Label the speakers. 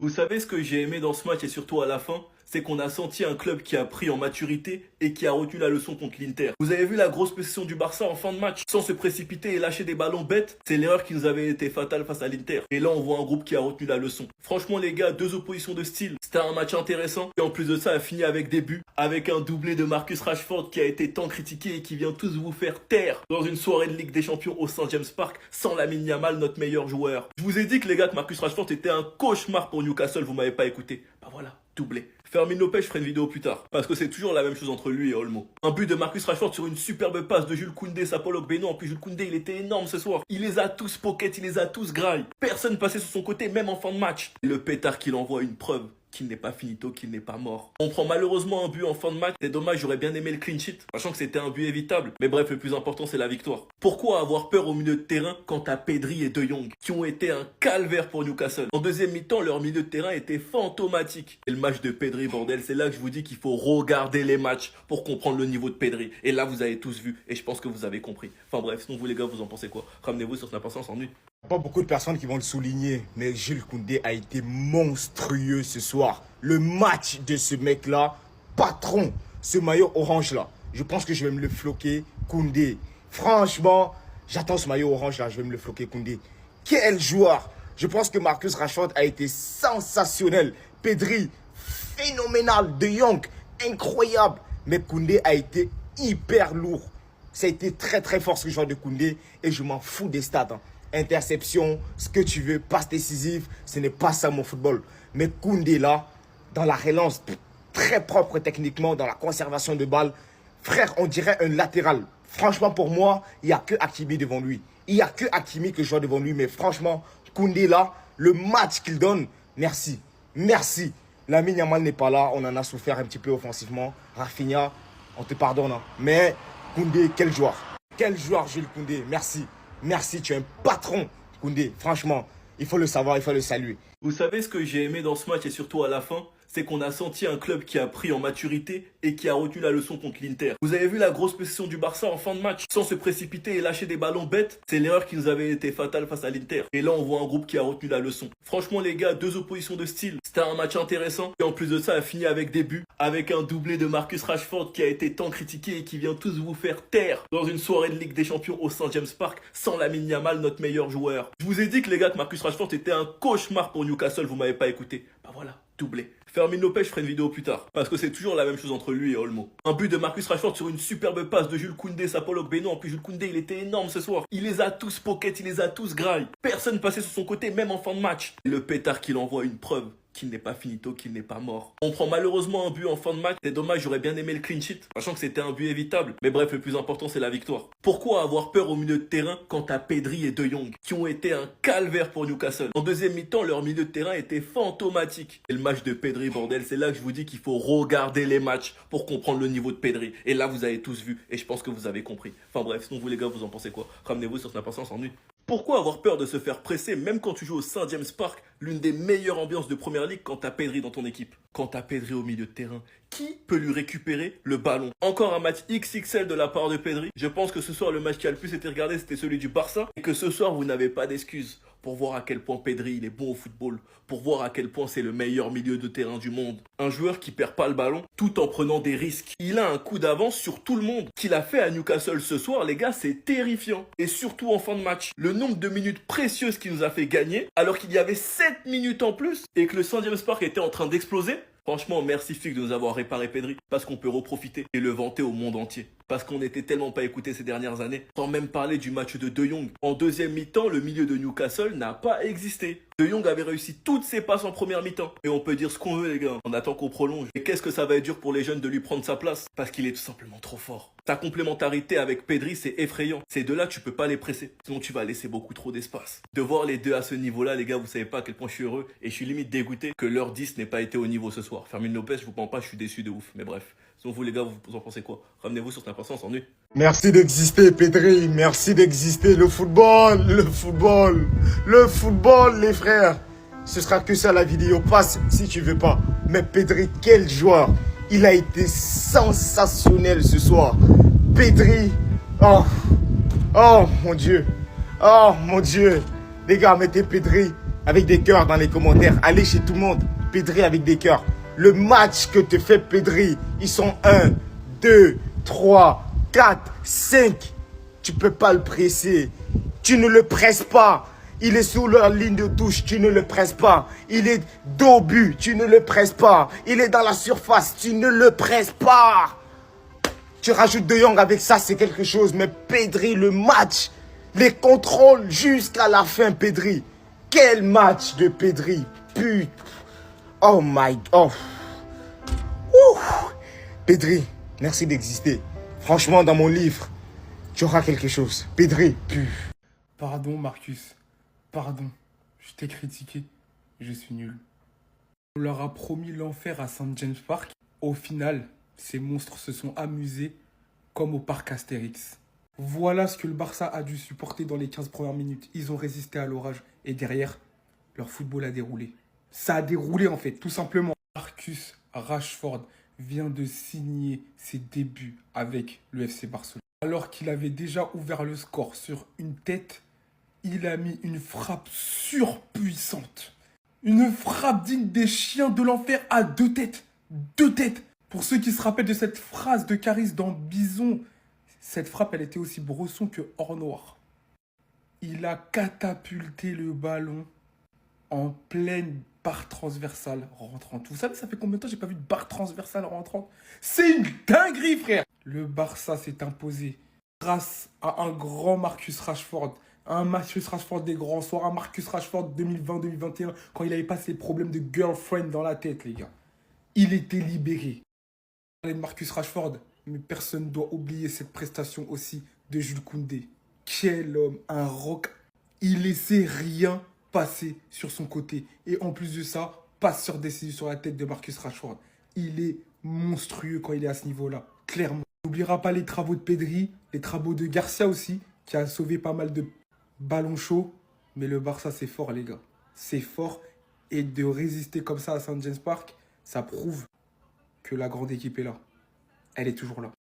Speaker 1: Vous savez ce que j'ai aimé dans ce match et surtout à la fin? C'est qu'on a senti un club qui a pris en maturité et qui a retenu la leçon contre l'Inter. Vous avez vu la grosse possession du Barça en fin de match, sans se précipiter et lâcher des ballons bêtes? C'est l'erreur qui nous avait été fatale face à l'Inter. Et là, on voit un groupe qui a retenu la leçon. Franchement, les gars, deux oppositions de style. C'était un match intéressant. Et en plus de ça, a fini avec des buts, avec un doublé de Marcus Rashford qui a été tant critiqué et qui vient tous vous faire taire dans une soirée de Ligue des Champions au Saint James Park, sans Lamine Yamal, notre meilleur joueur. Je vous ai dit que les gars, que Marcus Rashford était un cauchemar pour Newcastle, vous m'avez pas écouté. Bah voilà, doublé. Fermin Lopez, je ferai une vidéo plus tard, parce que c'est toujours la même chose entre lui et Olmo. Un but de Marcus Rashford sur une superbe passe de Jules Koundé, Sapolo Beno. En plus, Jules Koundé, il était énorme ce soir. Il les a tous pocket, il les a tous graille. Personne passait sur son côté, même en fin de match. Le pétard qu'il envoie, une preuve qu'il n'est pas finito, qu'il n'est pas mort. On prend malheureusement un but en fin de match. C'est dommage, j'aurais bien aimé le clean sheet, sachant que c'était un but évitable. Mais bref, le plus important, c'est la victoire. Pourquoi avoir peur au milieu de terrain quand t'as Pedri et De Jong, qui ont été un calvaire pour Newcastle? En deuxième mi-temps, leur milieu de terrain était fantomatique. Et le match de Pedri, bordel, c'est là que je vous dis qu'il faut regarder les matchs pour comprendre le niveau de Pedri. Et là, vous avez tous vu, et je pense que vous avez compris. Enfin bref, sinon vous les gars, vous en pensez quoi? Ramenez-vous sur Snap, on s'ennuie.
Speaker 2: Pas beaucoup de personnes qui vont le souligner, mais Jules Koundé a été monstrueux ce soir. Le match de ce mec-là, patron, ce maillot orange-là, je pense que je vais me le floquer, Koundé. Franchement, j'attends ce maillot orange-là, je vais me le floquer, Koundé. Quel joueur! Je pense que Marcus Rashford a été sensationnel. Pedri, phénoménal. De Jong, incroyable. Mais Koundé a été hyper lourd. Ça a été très très fort ce joueur de Koundé et je m'en fous des stats. Interception, ce que tu veux, passe décisive, ce n'est pas ça mon football. Mais Koundé là, dans la relance, très propre techniquement, dans la conservation de balles, frère, on dirait un latéral. Franchement, pour moi, il n'y a que Hakimi devant lui. Il n'y a que Hakimi que je vois devant lui. Mais franchement, Koundé là, le match qu'il donne, merci. Merci. Lamine Yamal n'est pas là, on en a souffert un petit peu offensivement. Rafinha, on te pardonne. Mais Koundé, quel joueur. Quel joueur, Jules Koundé, merci. Merci, tu es un patron, Koundé. Franchement, il faut le savoir, il faut le saluer.
Speaker 1: Vous savez ce que j'ai aimé dans ce match et surtout à la fin? C'est qu'on a senti un club qui a pris en maturité et qui a retenu la leçon contre l'Inter. Vous avez vu la grosse possession du Barça en fin de match, sans se précipiter et lâcher des ballons bêtes? C'est l'erreur qui nous avait été fatale face à l'Inter. Et là, on voit un groupe qui a retenu la leçon. Franchement, les gars, deux oppositions de style. C'était un match intéressant. Et en plus de ça, a fini avec des buts, avec un doublé de Marcus Rashford qui a été tant critiqué et qui vient tous vous faire taire dans une soirée de Ligue des Champions au Saint James Park, sans Lamine Yamal, notre meilleur joueur. Je vous ai dit que les gars, que Marcus Rashford était un cauchemar pour Newcastle, vous m'avez pas écouté. Bah voilà, doublé. Fermin Lopez, je ferai une vidéo plus tard, parce que c'est toujours la même chose entre lui et Olmo. Un but de Marcus Rashford sur une superbe passe de Jules Koundé, Sapolo Beno. En plus, Jules Koundé, il était énorme ce soir. Il les a tous pocket, il les a tous graille. Personne passait sur son côté, même en fin de match. Le pétard qu'il envoie, une preuve qu'il n'est pas finito, qu'il n'est pas mort. On prend malheureusement un but en fin de match. C'est dommage, j'aurais bien aimé le clean sheet, sachant que c'était un but évitable. Mais bref, le plus important, c'est la victoire. Pourquoi avoir peur au milieu de terrain quand t'as Pedri et De Jong, qui ont été un calvaire pour Newcastle? En deuxième mi-temps, leur milieu de terrain était fantomatique. Et le match de Pedri, bordel, c'est là que je vous dis qu'il faut regarder les matchs pour comprendre le niveau de Pedri. Et là, vous avez tous vu, et je pense que vous avez compris. Enfin bref, sinon vous les gars, vous en pensez quoi? Ramenez-vous sur Snap, on s'ennuie. Pourquoi avoir peur de se faire presser même quand tu joues au Saint James Park, l'une des meilleures ambiances de Première Ligue, quand t'as Pedri dans ton équipe? Quand t'as Pedri au milieu de terrain, qui peut lui récupérer le ballon? Encore un match XXL de la part de Pedri. Je pense que ce soir, le match qui a le plus été regardé, c'était celui du Barça. Et que ce soir, vous n'avez pas d'excuses pour voir à quel point Pedri il est bon au football, pour voir à quel point c'est le meilleur milieu de terrain du monde. Un joueur qui perd pas le ballon tout en prenant des risques. Il a un coup d'avance sur tout le monde. Qu'il a fait à Newcastle ce soir, les gars, c'est terrifiant. Et surtout en fin de match, le nombre de minutes précieuses qu'il nous a fait gagner, alors qu'il y avait 7 minutes en plus et que le Saint James Park était en train d'exploser. Franchement, merci Flick de nous avoir réparé Pedri, parce qu'on peut reprofiter et le vanter au monde entier. Parce qu'on n'était tellement pas écoutés ces dernières années. Sans même parler du match de De Jong. En deuxième mi-temps, le milieu de Newcastle n'a pas existé. De Jong avait réussi toutes ses passes en première mi-temps. Et on peut dire ce qu'on veut les gars, on attend qu'on prolonge. Et qu'est-ce que ça va être dur pour les jeunes de lui prendre sa place? Parce qu'il est tout simplement trop fort. Sa complémentarité avec Pedri, c'est effrayant. Ces deux-là, tu peux pas les presser. Sinon, tu vas laisser beaucoup trop d'espace. De voir les deux à ce niveau-là, les gars, vous savez pas à quel point je suis heureux. Et je suis limite dégoûté que l'heure 10 n'ait pas été au niveau ce soir. Fermin Lopez, je vous prends pas, je suis déçu de ouf. Mais bref. Sinon, vous les gars, vous en pensez quoi? Ramenez-vous sur Snap, on s'ennuie.
Speaker 2: Merci d'exister, Pedri. Merci d'exister. Le football, le football, le football, les frères. Ce sera que ça la vidéo. Passe si tu veux pas. Mais Pedri, quel joueur. Il a été sensationnel ce soir. Pedri. Oh. Oh, mon Dieu. Oh, mon Dieu. Les gars, mettez Pedri avec des cœurs dans les commentaires. Allez chez tout le monde. Pedri avec des cœurs. Le match que te fait Pedri, ils sont 1, 2, 3, 4, 5. Tu peux pas le presser. Tu ne le presses pas. Il est sous la ligne de touche, tu ne le presses pas. Il est dos au but, tu ne le presses pas. Il est dans la surface, tu ne le presses pas. Tu rajoutes De Jong avec ça, c'est quelque chose. Mais Pedri, le match, les contrôles jusqu'à la fin, Pedri. Quel match de Pedri. Putain. Oh my God. Pedri, merci d'exister. Franchement, dans mon livre, tu auras quelque chose. Pedri, putain.
Speaker 3: Pardon, Marcus. Pardon. Je t'ai critiqué. Je suis nul. On leur a promis l'enfer à St. James Park. Au final, ces monstres se sont amusés comme au parc Astérix. Voilà ce que le Barça a dû supporter dans les 15 premières minutes. Ils ont résisté à l'orage. Et derrière, leur football a déroulé. Ça a déroulé en fait, tout simplement. Marcus Rashford vient de signer ses débuts avec le FC Barcelone. Alors qu'il avait déjà ouvert le score sur une tête, il a mis une frappe surpuissante. Une frappe digne des chiens de l'enfer à 2 têtes. 2 têtes. Pour ceux qui se rappellent de cette phrase de Caris dans Bison, cette frappe, elle était aussi Bresson que hors noir. Il a catapulté le ballon en pleine barre transversale rentrante. Vous savez, ça fait combien de temps j'ai pas vu de barre transversale rentrante? C'est une dinguerie, frère. Le Barça s'est imposé grâce à un grand Marcus Rashford. Un Marcus Rashford des grands soirs, un Marcus Rashford 2020-2021, quand il avait pas ses problèmes de girlfriend dans la tête, les gars. Il était libéré. On parlait de Marcus Rashford, mais personne ne doit oublier cette prestation aussi de Jules Koundé. Quel homme, un rock. Il laissait rien passer sur son côté. Et en plus de ça, passeur décisif sur la tête de Marcus Rashford. Il est monstrueux quand il est à ce niveau-là, clairement. On n'oubliera pas les travaux de Pedri, les travaux de Garcia aussi, qui a sauvé pas mal de ballons chauds. Mais le Barça, c'est fort, les gars. C'est fort. Et de résister comme ça à St. James Park, ça prouve que la grande équipe est là. Elle est toujours là.